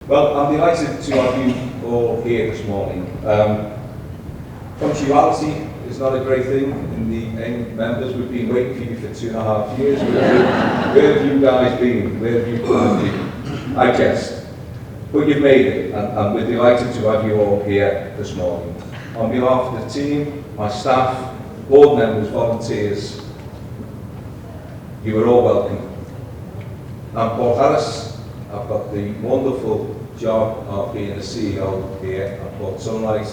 Well, I'm delighted to have you all here this morning. Punctuality is not a great thing in the AIM members. We've been waiting for you for 2.5 years. Where have you guys been? Where have you been? I guess. But you've made it, and we're delighted to have you all here this morning. On behalf of the team, my staff, board members, volunteers, you are all welcome. I'm Paul Harris. I've got the wonderful job of being the CEO here at Port Sunlight.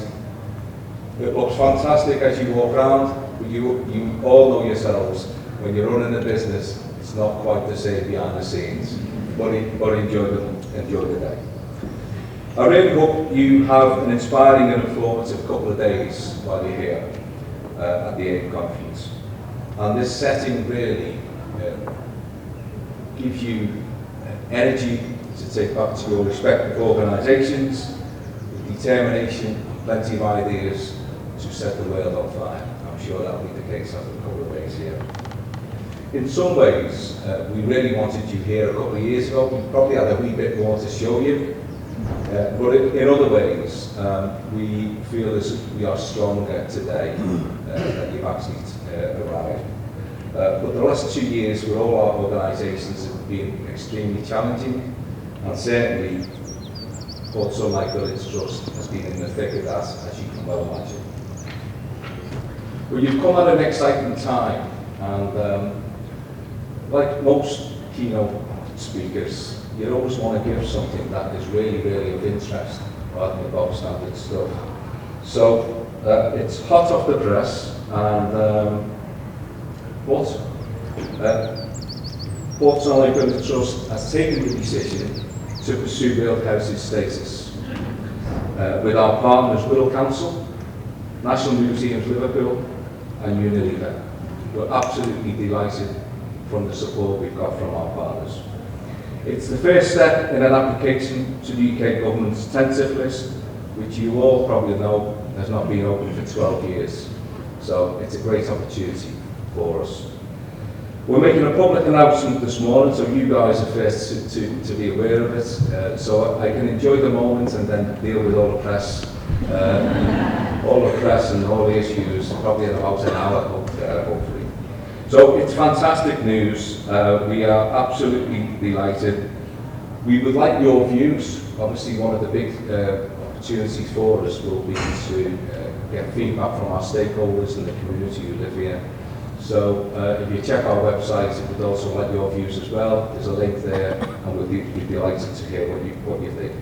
It looks fantastic as you walk around, but you all know yourselves, when you're running a business, it's not quite the same behind the scenes, but enjoy the day. I really hope you have an inspiring and informative couple of days while you're here at the AIM conference. And this setting really gives you energy to take back to your respective organisations, with determination, plenty of ideas to set the world on fire. I'm sure that will be the case after a couple of days here. In some ways, we really wanted you here a couple of years ago. We probably had a wee bit more to show you. But in other ways, we feel as if we are stronger today that you've actually arrived. But the last 2 years for all our organisations have been extremely challenging, and certainly Port Sunlight Village Trust has been in the thick of that, as you can well imagine. But you've come at an exciting time, and like most keynote speakers, you always want to give something that is really, really of interest, rather than bog standard stuff. So it's hot off the press, and Port Sunlight Village Trust has taken the decision to pursue World Heritage status with our partners Wirral Council, National Museums Liverpool and Unilever. We're absolutely delighted from the support we've got from our partners. It's the first step in an application to the UK Government's tentative list, which you all probably know has not been open for 12 years. So it's a great opportunity for us. We're making a public announcement this morning, so you guys are first to be aware of it, so I can enjoy the moment and then deal with all the press and all the issues probably in about an hour, hopefully. So it's fantastic news. We are absolutely delighted. We would like your views. Obviously, one of the big opportunities for us will be to get feedback from our stakeholders and the community who live here. So if you check our website, we'd also like your views as well. There's a link there, and we'd be delighted to hear what you think.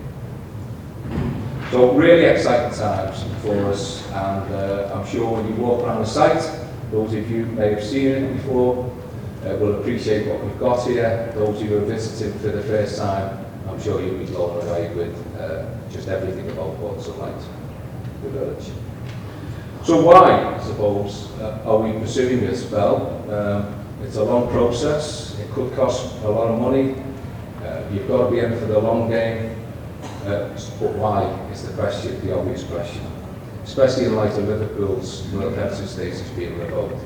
So really exciting times for us, and I'm sure when you walk around the site, those of you who may have seen it before will appreciate what we've got here. Those of you who are visiting for the first time, I'm sure you'll be blown away with just everything about Port Sunlight, the village. So why, I suppose, are we pursuing this? Well, it's a long process. It could cost a lot of money. You've got to be in for the long game. But why is the obvious question. Especially in light of Liverpool's World Heritage status being revoked.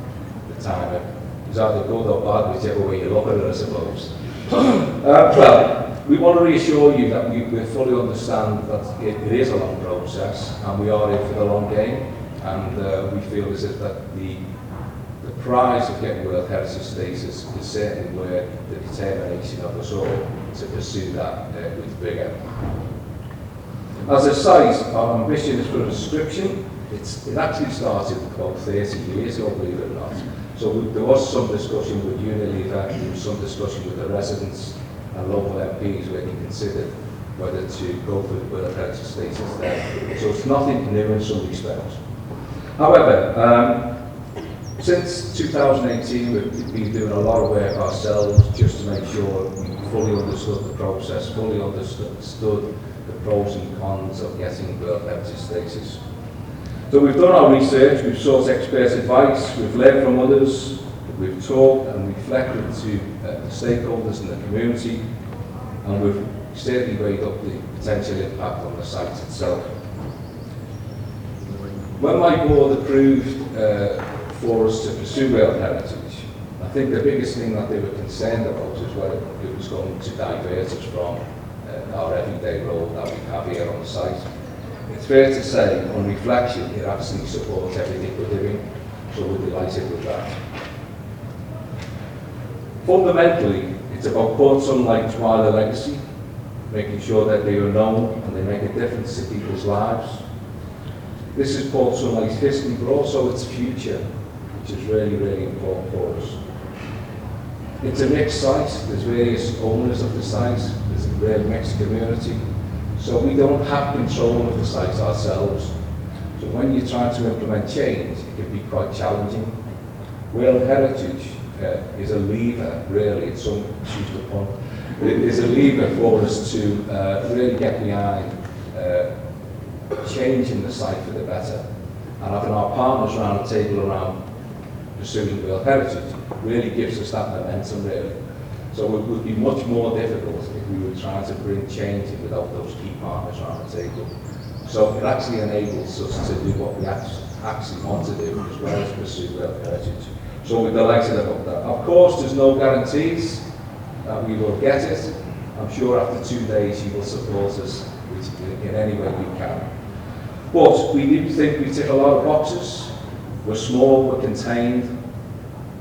The time is either good or bad, whichever way you look at it, I suppose. Well, we want to reassure you that we fully understand that it is a long process, and we are in for the long game. And we feel as if that the prize of getting World Heritage status is certainly where the determination of us all to pursue that with vigour. As a site, our ambition is for a subscription. It actually started about 30 years ago, believe it or not. So there was some discussion with Unilever, there was some discussion with the residents and local MPs where they considered whether to go for the World Heritage status there. So it's nothing new in some respects. However, since 2018, we've been doing a lot of work ourselves just to make sure we fully understood the process, fully understood the pros and cons of getting World Heritage status. So we've done our research, we've sought expert advice, we've learned from others, we've talked and reflected to the stakeholders in the community, and we've certainly weighed up the potential impact on the site itself. When my board approved for us to pursue World Heritage, I think the biggest thing that they were concerned about was whether it was going to divert us from our everyday role that we have here on the site. It's fair to say, on reflection, it actually supports everything we're doing, so we're delighted with that. Fundamentally, it's about Port Sunlight's wider legacy, making sure that they are known and they make a difference to people's lives. This is Port Sunlight's history, but also its future, which is really, really important for us. It's a mixed site. There's various owners of the site. There's a very mixed community. So we don't have control of the site ourselves. So when you try to implement change, it can be quite challenging. World Heritage is a lever, really, it's some choose the pun. It is a lever for us to really get behind changing the site for the better. And having our partners around the table around pursuing World Heritage really gives us that momentum, really. So it would be much more difficult if we were trying to bring change in without those key partners around the table. So it actually enables us to do what we actually want to do, as well as pursue World Heritage. So we're delighted about that. Of course, there's no guarantees that we will get it. I'm sure after 2 days you will support us in any way we can. But we do think we tick a lot of boxes. We're small, we're contained,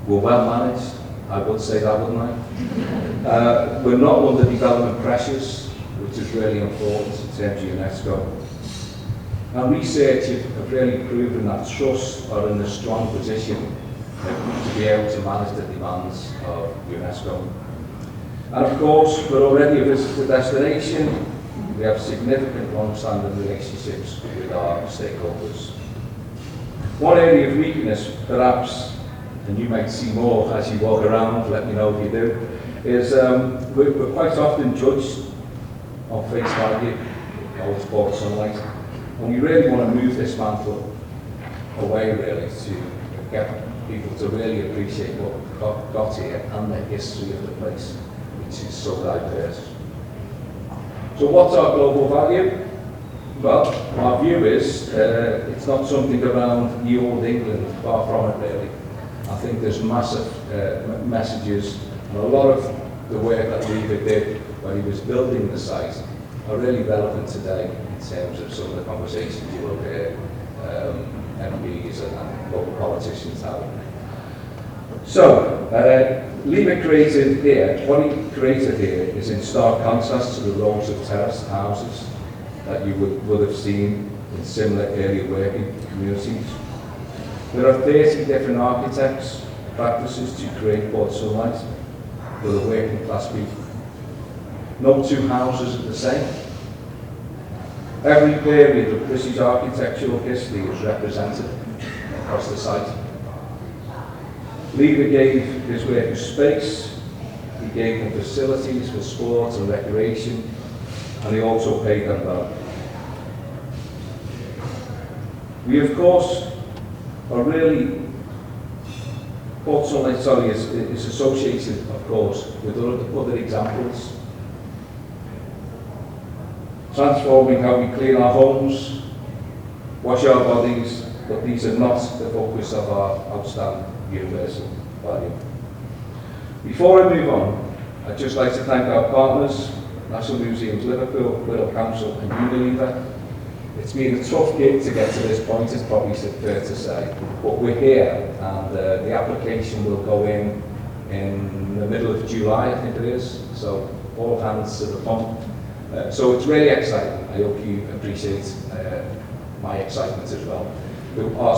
we're well managed. I would say that, wouldn't I? We're not under development pressures, which is really important in terms of UNESCO. And research have really proven that trusts are in a strong position to be able to manage the demands of UNESCO. And of course, we're already a visitor destination. We have significant long-standing relationships with our stakeholders. One area of weakness, perhaps, and you might see more as you walk around, let me know if you do, is we're quite often judged on face value, it's Port Sunlight, and we really want to move this mantle away, really, to get people to really appreciate what we've got here and the history of the place, which is so diverse. So what's our global value? Well, our view is it's not something around the old England, far from it, really. I think there's massive messages, and a lot of the work that Lever did when he was building the site are really relevant today in terms of some of the conversations you will hear MPs and local politicians have. So, Lever created here, what he created here is in stark contrast to the rows of terraced houses that you would have seen in similar area working communities. There are 30 different architects practices to create Port Sunlight for the working class people. No two houses are the same. Every period of British architectural history is represented across the site. Lever gave his workers space, he gave them facilities for sport and recreation, and he also paid them well. We, of course, are really, Port Sunlight, is associated, of course, with other examples. Transforming how we clean our homes, wash our bodies, but these are not the focus of our outstanding universal value. Before I move on, I'd just like to thank our partners, National Museums Liverpool, Wirral Council and Unilever. It's been a tough gig to get to this point, it's probably fair to say, but we're here, and the application will go in the middle of July, I think it is, so all hands to the pump. So it's really exciting. I hope you appreciate my excitement as well. Our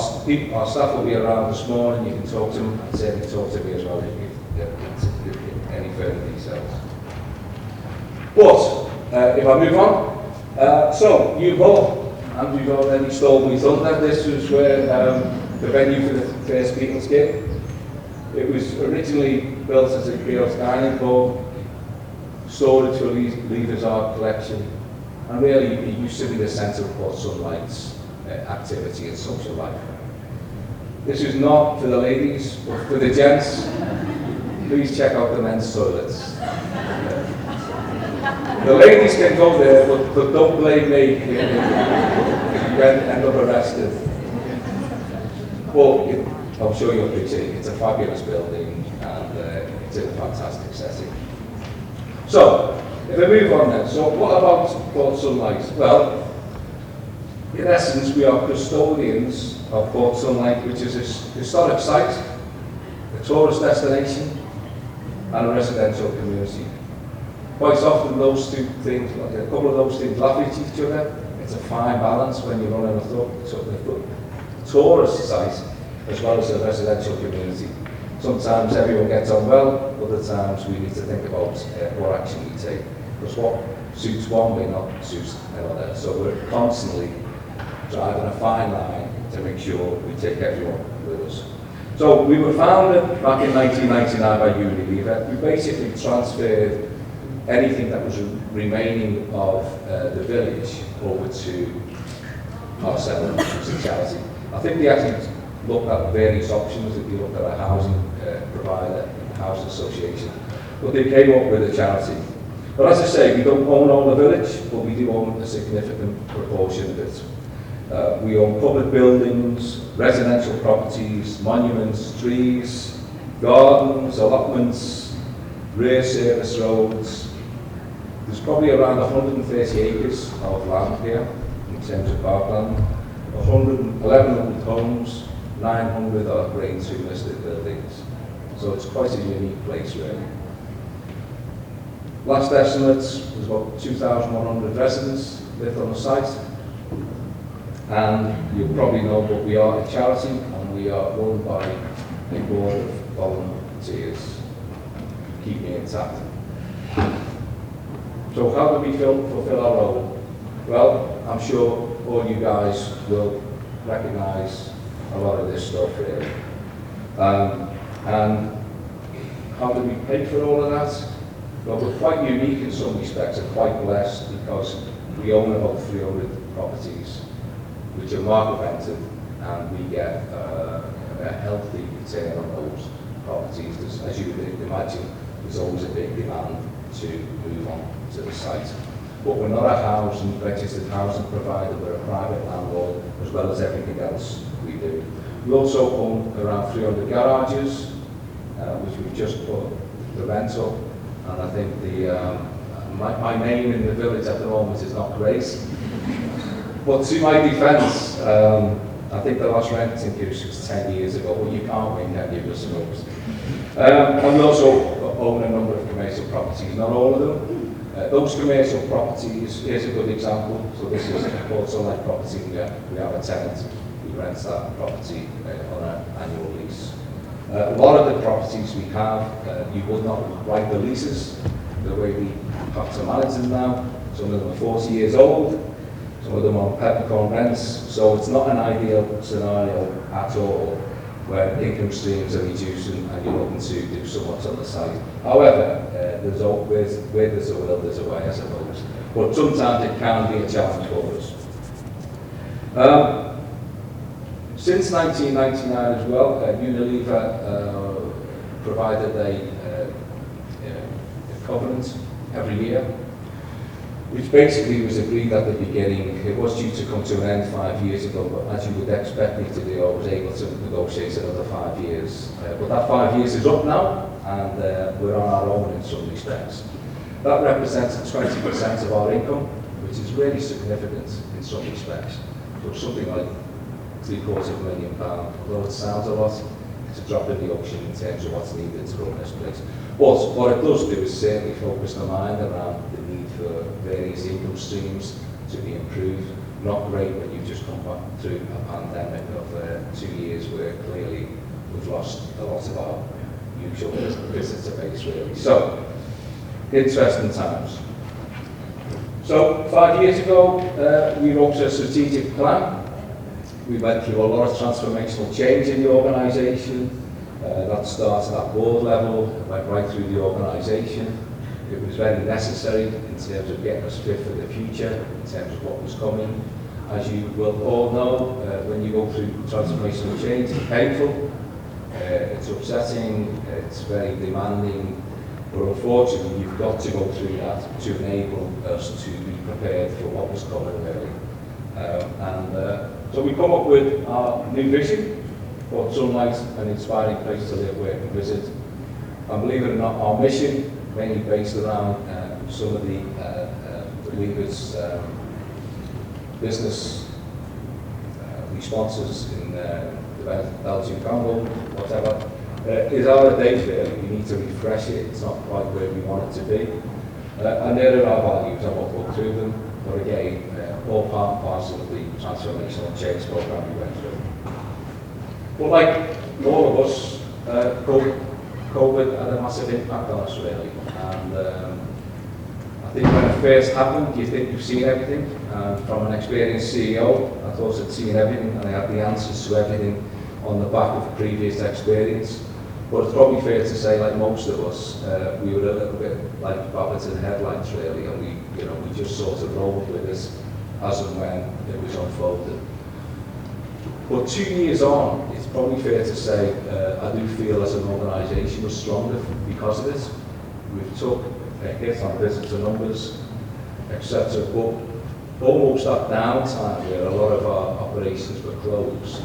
staff will be around this morning, you can talk to them, and certainly talk to me as well if you get any further details. But, if I move on, so U-Hall, Andrew's already stole me thunder. This was where the venue for the first Beatles gig. It was originally built as a Creole's dining hall, storage for Lever's art collection, and really it used to be the centre of Port Sunlight's activity and social life. This is not for the ladies, but for the gents. Please check out the men's toilets. The ladies can go there, but don't blame me if you end up arrested. Well, I'm sure you'll appreciate it. It's a fabulous building, and it's in a fantastic setting. So, If I move on then, so what about Port Sunlight? Well, in essence, we are custodians of Port Sunlight, which is a historic site, a tourist destination, and a residential community. Quite often those two things, like a couple of those things laugh at each other. It's a fine balance when you're running a tourist site as well as a residential community. Sometimes everyone gets on well, other times we need to think about what action we take. Because what suits one may not suit another. So we're constantly driving a fine line to make sure we take everyone with us. So we were founded back in 1999 by Unilever. We basically transferred anything that was remaining of the village over to ourselves, which was a charity. I think we actually looked at various options. If you looked at a housing provider, housing association, but they came up with a charity. But as I say, we don't own all the village, but we do own a significant proportion of it. We own public buildings, residential properties, monuments, trees, gardens, allotments, rear service roads. There's probably around 130 acres of land here in terms of parkland, 1,100 homes, 900 are Grade 2 listed buildings. So it's quite a unique place really. Last estimates was about 2,100 residents lived on the site. And you probably know that we are a charity and we are run by a board of volunteers, keeping it intact. So how do we fulfill our role? Well, I'm sure all you guys will recognise a lot of this stuff really. And how do we pay for all of that? Well, we're quite unique in some respects and quite blessed because we own about 300 properties which are market rented, and we get a healthy return on those properties. As you would imagine, there's always a big demand to move on to the site. But we're not a registered housing provider, we're a private landlord, as well as everything else we do. We also own around 300 garages, which we've just put the rental, and I think my name in the village at the moment is not great. But to my defence, I think the last rent increase was 10 years ago, but you can't win, can you, I suppose. And we also own a number of commercial properties, not all of them. Those commercial properties, here's a good example. So this is a Port Sunlight property. We have a tenant who rents that property on an annual lease. A lot of the properties we have, you would not write the leases the way we have to manage them now. Some of them are 40 years old. Some of them are on peppercorn rents, so it's not an ideal scenario at all where income streams are reducing and you're looking to do so much on the site. However, where there's a will, there's a way, I suppose. But sometimes it can be a challenge for us. Since 1999 as well, Unilever provided a covenant every year, which basically was agreed at the beginning. It was due to come to an end 5 years ago, but as you would expect me to do, I was able to negotiate another 5 years. But that 5 years is up now, and we're on our own in some respects. That represents 20% of our income, which is really significant in some respects. So something like £750,000, although it sounds a lot, it's a drop in the ocean in terms of what's needed to run this place. But what it does do is certainly focus the mind around the need for various income streams to be improved. Not great when you've just come back through a pandemic of 2 years where clearly we've lost a lot of our usual visitor base really. So, interesting times. So 5 years ago, we wrote a strategic plan. We went through a lot of transformational change in the organisation. That started at board level, went right through the organisation. It was very necessary in terms of getting us fit for the future, in terms of what was coming. As you will all know, when you go through transformational change, it's painful, it's upsetting, it's very demanding, but unfortunately you've got to go through that to enable us to be prepared for what was coming really. So we come up with our new vision, Port Sunlight, an inspiring place to live, work and visit. And believe it or not, our mission, mainly based around some of the leaders' business responses in the Belgian Congo, whatever, is out of date really. We need to refresh it. It's not quite where we want it to be. And there are our values. I won't go through them, but again, all part and parcel of the transformational change program we went through. But like all of us, COVID had a massive impact on us really. And I think when it first happened, you think you've seen everything. From an experienced CEO, I thought I'd seen everything and I had the answers to everything on the back of previous experience. But it's probably fair to say, like most of us, we were a little bit like rabbits in headlights really, and we just sort of rolled with this as and when it was unfolding. But 2 years on, it's probably fair to say I do feel as an organisation we're stronger because of it. We've took a hit on visitor numbers, etc. But almost that downtime where a lot of our operations were closed,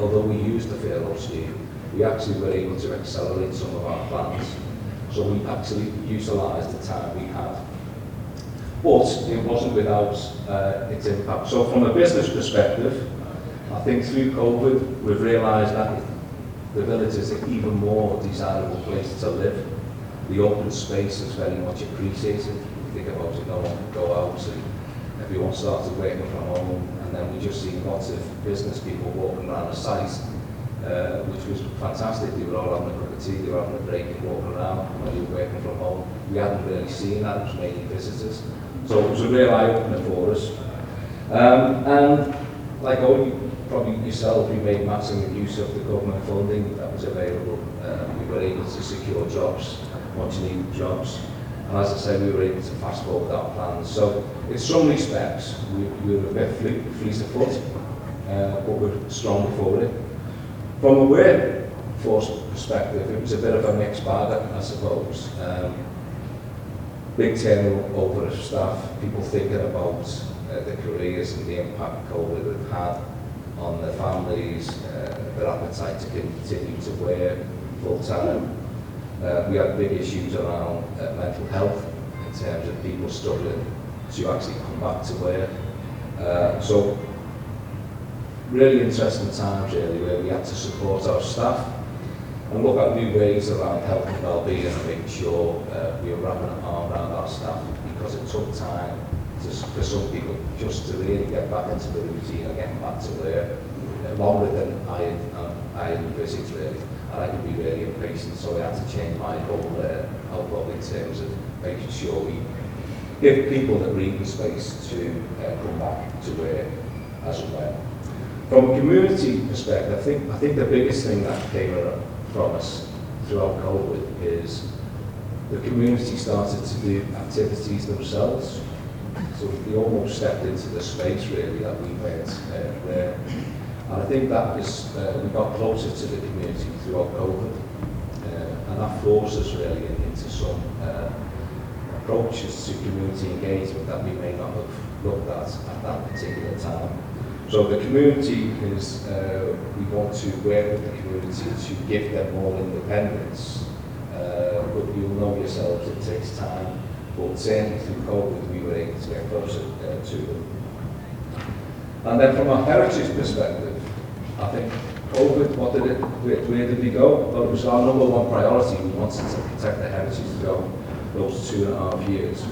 although we used the furlough scheme, we actually were able to accelerate some of our plans. So we actually utilised the time we had. But it wasn't without its impact. So from a business perspective, I think through COVID, we've realised that the village is an even more desirable place to live. The open space is very much appreciated. You think about it, no one could go out, and everyone started working from home, and then we just seen lots of business people walking around the site, which was fantastic. They were all having a cup of tea, they were having a break and walking around when you were working from home. We hadn't really seen that, it was mainly visitors. So it was a real eye-opener for us. And like all you, probably yourself, we made maximum use of the government funding that was available. We were able to secure jobs, much needed jobs. And as I said, we were able to fast forward our plans. So in some respects, we were a bit fleet of foot, but we're strong for it. From a workforce perspective, it was a bit of a mixed bag, I suppose. Big turnover of staff, people thinking about their careers and the impact COVID had on their families, their appetite to continue to work full-time. We had big issues around mental health in terms of people struggling to actually come back to work. So really interesting times really, where we had to support our staff and look at new ways around health and well-being and making sure we were wrapping an arm around our staff, because it took time for some people just to really get back into the routine and getting back to work, longer than I envisaged really. And I could be really impatient, so I had to change my whole outlook in terms of making sure we give people the breathing space to come back to work as and when. From a community perspective, I think the biggest thing that came from us throughout COVID is the community started to do activities themselves. So we almost stepped into the space really that we weren't there. And I think that was, we got closer to the community throughout COVID, and that forced us really into some approaches to community engagement that we may not have looked at that particular time. So the community is, we want to work with the community to give them more independence, but you'll know yourselves it takes time, but certainly through COVID we were able to get closer to them. And then from a heritage perspective, I think COVID, where did we go? Well, it was our number one priority. We wanted to protect the heritage throughout those 2.5 years.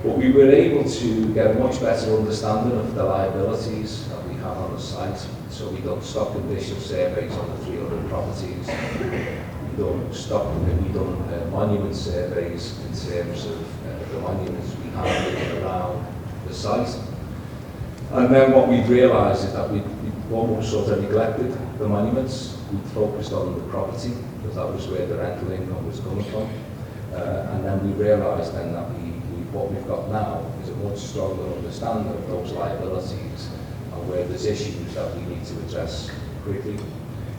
But we were able to get a much better understanding of the liabilities that we have on the site. So we done stock condition surveys on the 300 properties. We done monument surveys in terms of the monuments we have around the site. And then what we've realised is that we almost sort of neglected the monuments. We focused on the property, because that was where the rental income was coming from. And then we realised then that what we've got now is a much stronger understanding of those liabilities and where there's issues that we need to address quickly.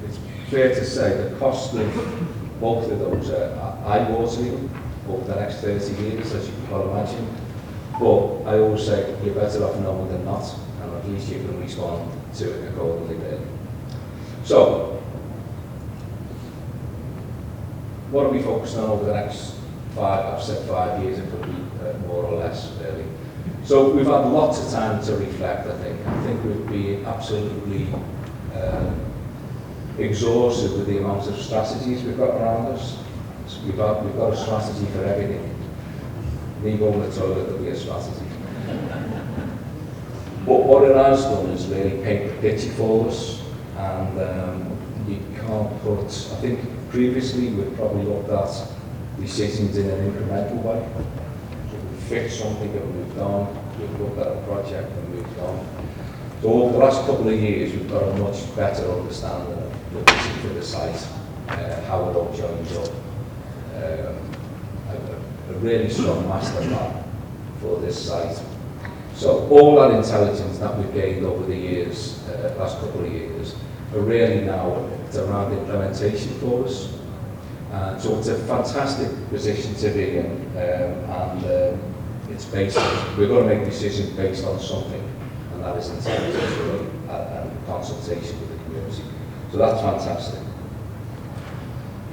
It's fair to say the cost of both of those are eye-watering over the next 30 years, as you can well imagine. But I always say you're better off knowing than not, and at least you can respond to it accordingly then. So, what are we focusing on over the next I've said 5 years, it could be more or less, really. So we've had lots of time to reflect, I think. I think we've been absolutely exhausted with the amount of strategies we've got around us. So we've got a strategy for everything. Leave on the toilet, there'll be a strategy. But what it has done is really paint the picture for us, and you can't put, I think previously we've probably looked at decisions in an incremental way. So we fixed something and moved on, we've looked at a project and moved on. So over the last couple of years we've got a much better understanding of the vision for the site, how it all joins up, a really strong master plan for this site. So all that intelligence that we've gained over the years, last couple of years, are really now it's around implementation for us. So it's a fantastic position to be in, and it's based on, we're going to make decisions based on something, and that is intelligence really, and consultation with the community. So that's fantastic.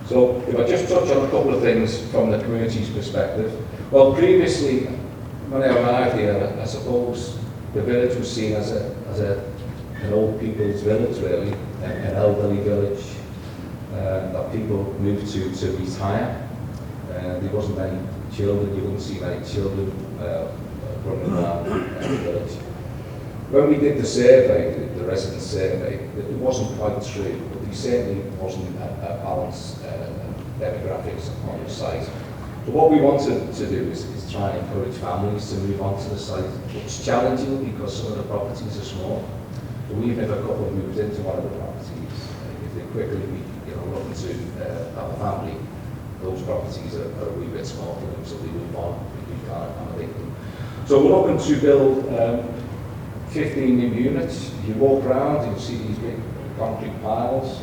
So if I just touch on a couple of things from the community's perspective. Well, previously, when I arrived here, I suppose the village was seen as an old people's village, really, an elderly village that people moved to retire. There wasn't many children, you wouldn't see many children running around the village. When we did the survey, the resident survey, it wasn't quite true, but there certainly wasn't a balanced demographics on the site. So what we wanted to do is try and encourage families to move onto the site. It's challenging because some of the properties are small. But even if a couple moved into one of the properties, if they quickly looking to have a family, those properties are a wee bit small for them, so they move on, we can't accommodate them. So we're looking to build 15 new units. If you walk around, you'll see these big concrete piles.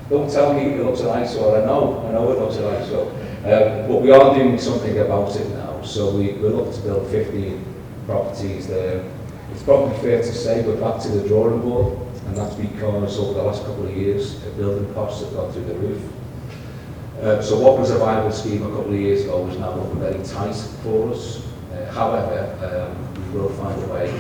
Don't tell me it looks an eyesore. I know it looks an eyesore. But we are doing something about it now. So we're looking to build 15 properties there. It's probably fair to say we're back to the drawing board, and that's because over the last couple of years, the building costs have gone through the roof. So what was a viable scheme a couple of years ago is now looking very tight for us. However, we will find a way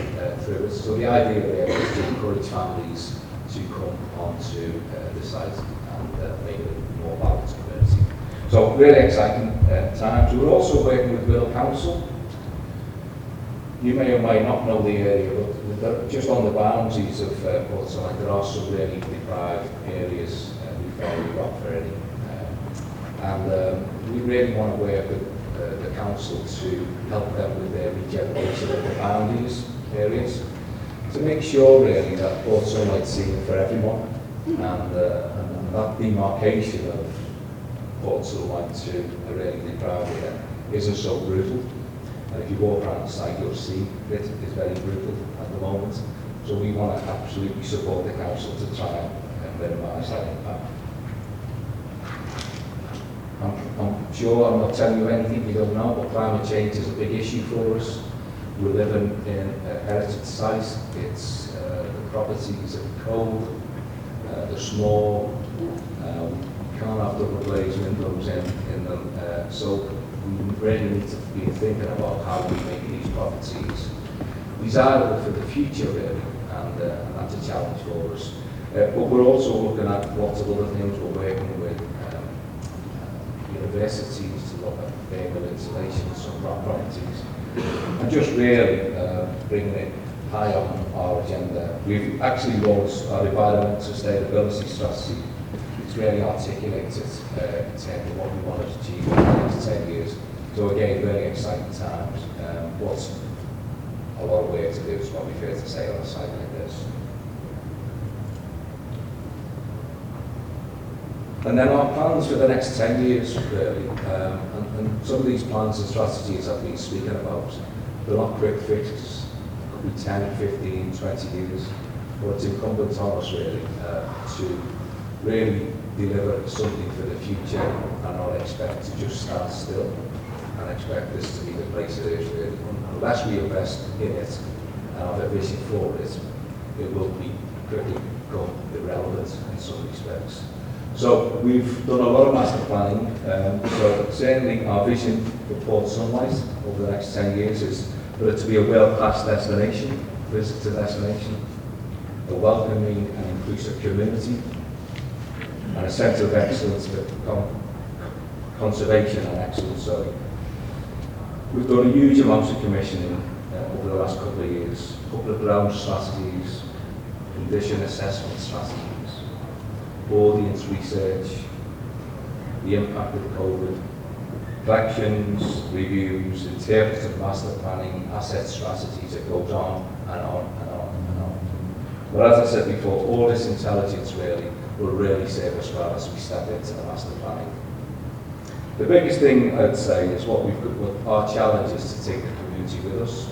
through it. So the idea there is to encourage families to come onto the site and make it a more balanced community. So really exciting times. We're also working with Wirral Council. You may or may not know the area, but just on the boundaries of Portside, there are some really deprived areas we found in Rockford. And we really want to work with the council to help them with their regeneration of the boundaries areas, to make sure really that Portside is seen for everyone, and that demarcation of Portside to a really deprived area isn't so brutal. And if you walk around the site, you'll see it is very brutal at the moment. So we want to absolutely support the council to try and minimise that impact. I'm sure I'm not telling you anything you don't know, but climate change is a big issue for us. We're living in a heritage site. It's the properties are cold, they're small. You can't have double glazed windows in them. So we really need to be thinking about how we make these properties desirable for the future, really, and that's a challenge for us. But we're also looking at lots of other things. We're working with universities to look at thermal insulation in some properties, and just really bringing it high on our agenda. We've actually launched our environmental sustainability strategy. It's really articulated in terms of what we want to achieve in the next 10 years. So again, very exciting times. But a lot of work to do, is probably fair to say, on a site like this. And then our plans for the next 10 years, really, and some of these plans and strategies I've been speaking about, they're not quick fixes. It could be 10, 15, 20 years, but it's incumbent on us, really, to really deliver something for the future and not expect to just stand still and expect this to be the place it is, really. Unless we invest in it and have a vision for it, it will be quickly become irrelevant in some respects. So we've done a lot of master planning, so certainly our vision for Port Sunlight over the next 10 years is for it to be a world-class destination, visitor destination, a welcoming and inclusive community, and a centre of excellence for conservation and excellence. So we've done a huge amount of commissioning over the last couple of years, a couple of ground strategies, condition assessment strategies, audience research, the impact of COVID, collections, reviews, interpretive master planning, asset strategies. It goes on and on and on and on. But as I said before, all this intelligence will really serve us well as we step into the master planning. The biggest thing I'd say is what our challenge is to take the community with us,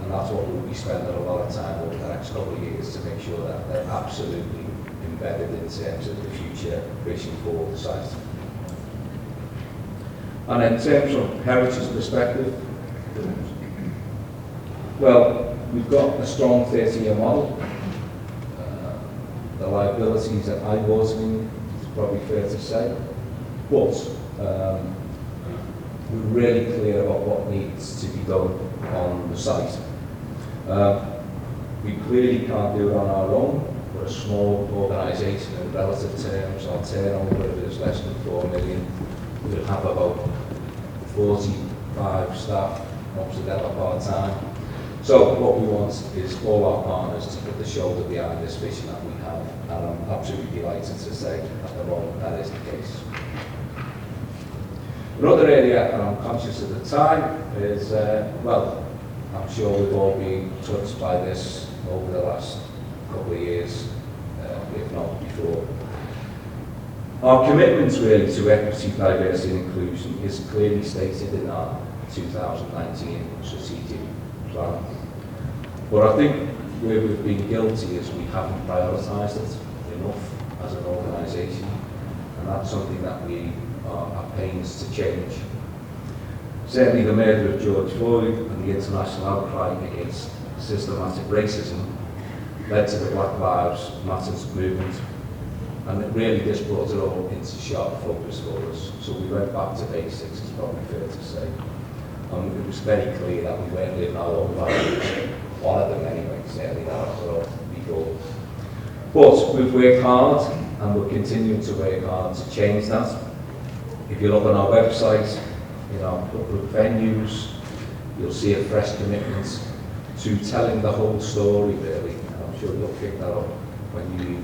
and that's what we'll be spending a lot of time over the next couple of years to make sure that they're absolutely embedded in terms of the future vision for the site. And in terms of heritage perspective, well, we've got a strong 30-year model. The liabilities at eye-watering is probably fair to say, but we're really clear about what needs to be done on the site. We clearly can't do it on our own. We're a small organisation in relative terms. Our turnover is less than 4 million. We'll have about 45 staff, most of them are part-time. So what we want is all our partners to put the shoulder behind this vision that we have, and I'm absolutely delighted to say at the moment that is the case. Another area, and I'm conscious of the time, is, well, I'm sure we've all been touched by this over the last couple of years, if not before. Our commitment really to equity, diversity and inclusion is clearly stated in our 2019 strategic plan. But I think where we've been guilty is we haven't prioritised it enough as an organisation, and that's something that we are at pains to change. Certainly the murder of George Floyd and the international outcry against systematic racism led to the Black Lives Matter movement, and it really just brought it all into sharp focus for us. So we went back to basics, it's probably fair to say. It was very clear that we weren't living our own values, one of them anyway, certainly that I thought before. But we've worked hard, and we're continuing to work hard to change that. If you look on our website, in our public venues, you'll see a fresh commitment to telling the whole story, really. And I'm sure you'll pick that up when you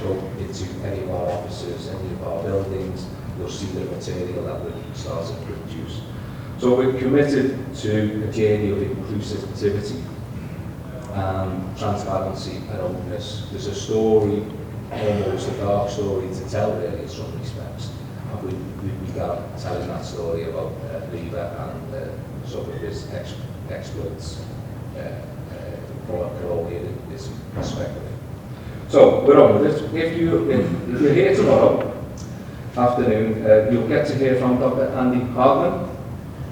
go into any of our offices, any of our buildings. You'll see the material that we've started to produce. So we're committed to a journey of inclusivity, transparency and openness. There's a story, almost a dark story to tell, really, in some respects. And we began telling that story about Lever and some of his exploits from a colonialism perspective. So we're on with it. If you're here tomorrow afternoon, you'll get to hear from Dr. Andy Hardman,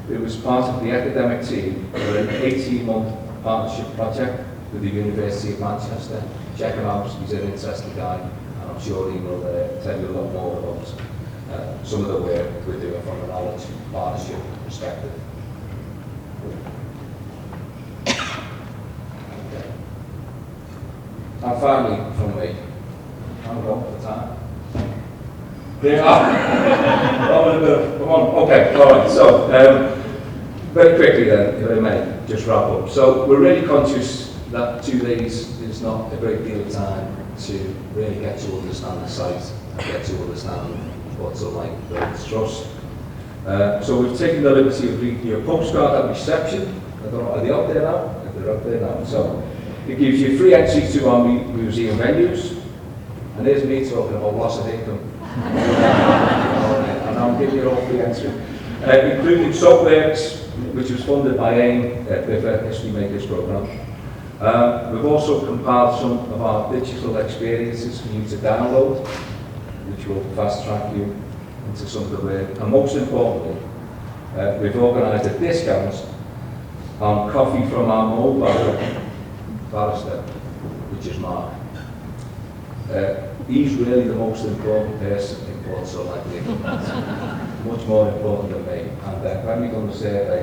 who was part of the academic team for an 18-month partnership project with the University of Manchester. Check him out, he's an interesting guy, and I'm sure he will tell you a lot more about some of the work we're doing from a knowledge partnership perspective. Okay. And finally, from me, I'm going for time. There are. Come on. Okay, all right. So, very quickly then, if I may, just wrap up. So, we're really conscious that 2 days is not a great deal of time to really get to understand the site and get to understand what's like Builders Trust. So, we've taken the liberty of reading your postcard at reception. I don't know, are they up there now? They're up there now. So, it gives you free entry to our museum venues. And there's me talking about loss of income. And I'm giving you all free entry. Including Soapworks, which was funded by AIM with a History Makers programme. We've also compiled some of our digital experiences for you to download, which will fast track you into some of the work. And most importantly, we've organised a discount on coffee from our mobile barrister, which is Mark. He's really the most important person in Port Sunlight. much more important than me. And when we done the survey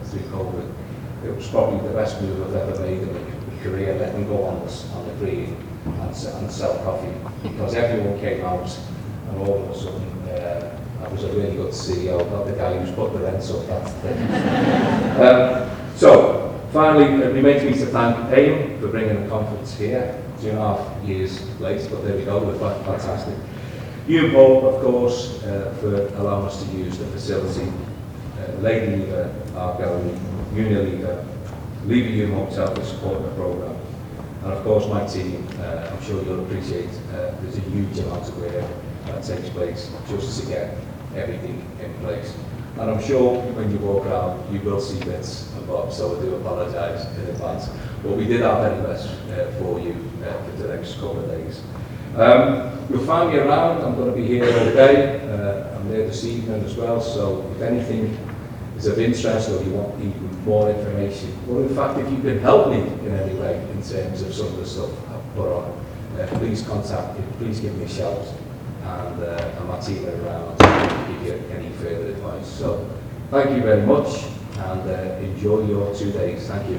through COVID, it was probably the best move I've ever made in my career, letting go on the green and sell coffee, because everyone came out and all of a sudden I was a really good CEO, not the guy who's put the rents up, that's the thing. So, finally, it remains me to thank AIM for bringing the conference here, 2.5 years late, but there we go, we're fantastic. You and Paul, of course, for allowing us to use the facility. Lady Leader, Argo, Unilever, Lever You Hotel for supporting the programme. And of course my team, I'm sure you'll appreciate, there's a huge amount of work that takes place just to get everything in place. And I'm sure when you walk around, you will see bits and bobs, so I do apologise in advance. But we did our very best for you for the next couple of days. You'll find me around, I'm going to be here all day. I'm there this evening as well, so if anything is of interest or you want even more information, or in fact if you can help me in any way in terms of some of the stuff I've put on, please contact me, please give me a shout, and my team are around to give you any further advice. So thank you very much, and enjoy your 2 days. Thank you.